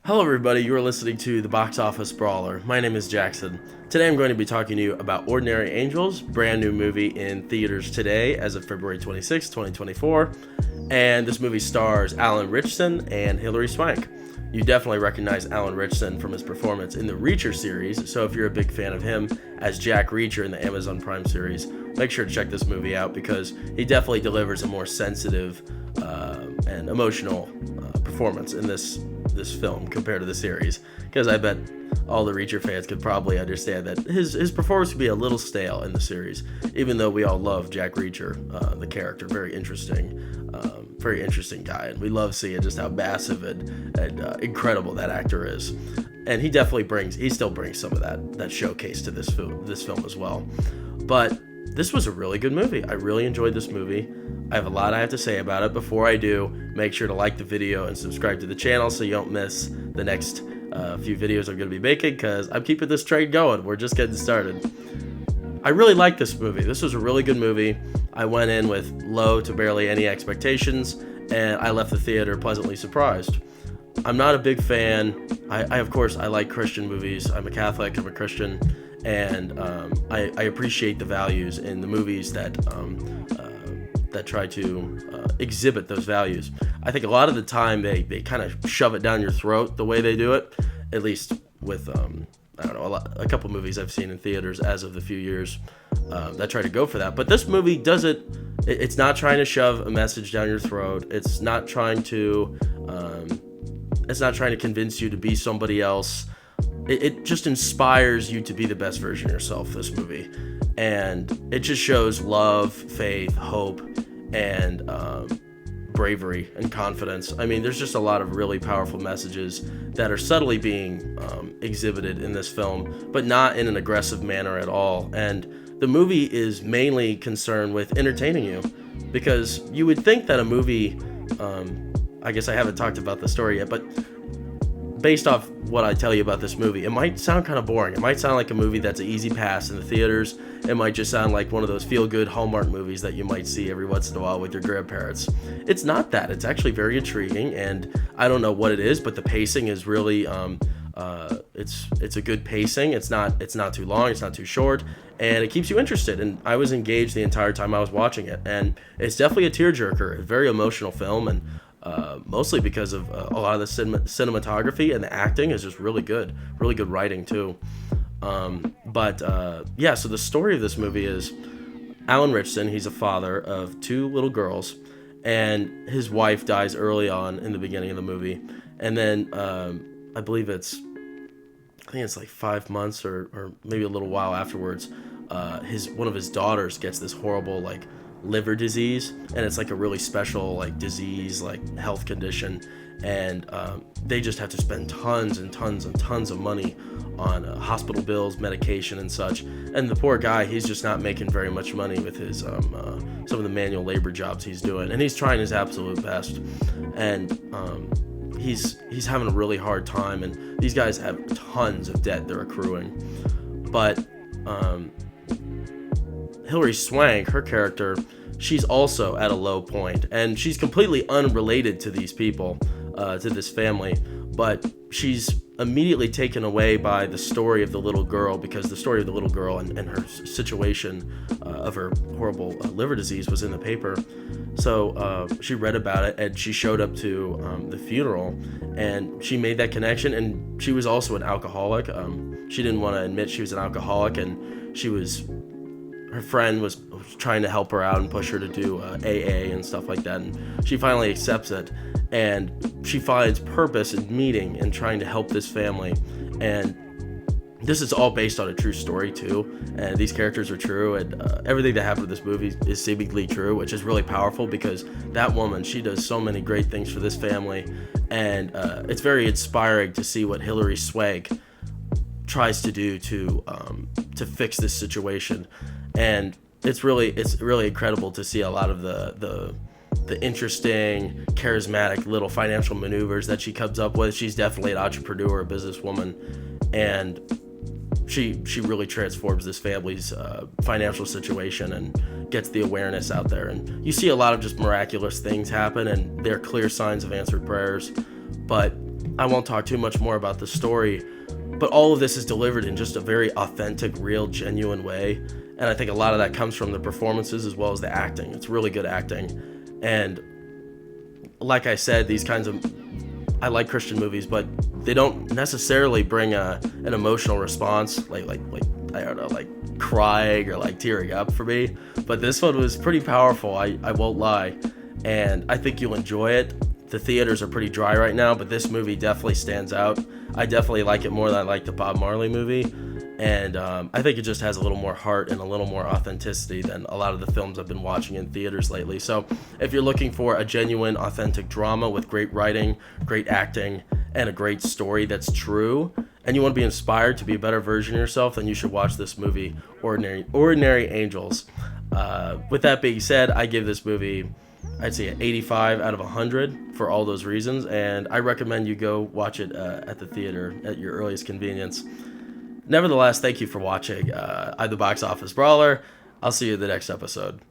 Hello everybody, you are listening to the Box Office Brawler. My name is Jackson. Today I'm going to be talking to you about Ordinary Angels, brand new movie in theaters today as of February 26, 2024. And this movie stars Alan Ritchson and Hilary Swank. You definitely recognize Alan Ritchson from his performance in the Reacher series, so if you're a big fan of him as Jack Reacher in the Amazon Prime series, make sure to check this movie out because he definitely delivers a more sensitive and emotional performance in this film compared to the series, because I bet all the Reacher fans could probably understand that his performance would be a little stale in the series, even though we all love Jack Reacher, the character, very interesting guy, and we love seeing just how massive and incredible that actor is. And he still brings some of that showcase to this film as well. But this was a really good movie. I really enjoyed this movie. I have a lot I have to say about it. Before I do, make sure to like the video and subscribe to the channel so you don't miss the next few videos I'm going to be making, because I'm keeping this train going. We're just getting started. I really liked this movie. This was a really good movie. I went in with low to barely any expectations, and I left the theater pleasantly surprised. I'm not a big fan. Of course, I like Christian movies. I'm a Catholic, I'm a Christian, and I appreciate the values in the movies that try to exhibit those values. I think a lot of the time they kind of shove it down your throat the way they do it, at least with a couple movies I've seen in theaters as of the few years that try to go for that. But this movie does it. It's not trying to shove a message down your throat. It's not trying to convince you to be somebody else. It just inspires you to be the best version of yourself, this movie. And it just shows love, faith, hope, and bravery and confidence. I mean, there's just a lot of really powerful messages that are subtly being exhibited in this film, but not in an aggressive manner at all. And the movie is mainly concerned with entertaining you, because you would think that a movie, I guess I haven't talked about the story yet, but based off what I tell you about this movie, it might sound kind of boring. It might sound like a movie that's an easy pass in the theaters. It might just sound like one of those feel-good Hallmark movies that you might see every once in a while with your grandparents. It's not that. It's actually very intriguing, and I don't know what it is, but the pacing is really, it's a good pacing. It's not too long, it's not too short, and it keeps you interested. And I was engaged the entire time I was watching it, and it's definitely a tearjerker, a very emotional film, and mostly because of a lot of the cinematography, and the acting is just really good writing too. So the story of this movie is Alan Ritchson. He's a father of two little girls, and his wife dies early on in the beginning of the movie, and then I think it's like 5 months or maybe a little while afterwards, one of his daughters gets this horrible liver disease, and it's like a really special disease, health condition, and they just have to spend tons and tons and tons of money on hospital bills, medication, and such. And the poor guy, he's just not making very much money with his some of the manual labor jobs he's doing, and he's trying his absolute best, and he's having a really hard time, and these guys have tons of debt they're accruing. But Hilary Swank, her character, she's also at a low point, and she's completely unrelated to these people, to this family, but she's immediately taken away by the story of the little girl, because the story of the little girl and her situation of her horrible liver disease was in the paper. So she read about it, and she showed up to the funeral, and she made that connection. And she was also an alcoholic. She didn't want to admit she was an alcoholic, and her friend was trying to help her out and push her to do AA and stuff like that, and she finally accepts it, and she finds purpose in meeting and trying to help this family. And this is all based on a true story too, and these characters are true, and everything that happened in this movie is seemingly true, which is really powerful, because that woman, she does so many great things for this family, and it's very inspiring to see what Hilary Swank tries to do to fix this situation. And it's really incredible to see a lot of the interesting, charismatic little financial maneuvers that she comes up with. She's definitely an entrepreneur, a businesswoman, and she really transforms this family's financial situation and gets the awareness out there. And you see a lot of just miraculous things happen, and they're clear signs of answered prayers. But I won't talk too much more about the story, but all of this is delivered in just a very authentic, real, genuine way. And I think a lot of that comes from the performances as well as the acting. It's really good acting. And like I said, I like Christian movies, but they don't necessarily bring an emotional response, like I don't know, like crying or like tearing up for me. But this one was pretty powerful, I won't lie. And I think you'll enjoy it. The theaters are pretty dry right now, but this movie definitely stands out. I definitely like it more than I like the Bob Marley movie. And I think it just has a little more heart and a little more authenticity than a lot of the films I've been watching in theaters lately. So if you're looking for a genuine, authentic drama with great writing, great acting, and a great story that's true, and you want to be inspired to be a better version of yourself, then you should watch this movie, Ordinary Angels. With that being said, I give this movie, I'd say an 85 out of 100 for all those reasons, and I recommend you go watch it at the theater at your earliest convenience. Nevertheless, thank you for watching. I'm the Box Office Brawler. I'll see you in the next episode.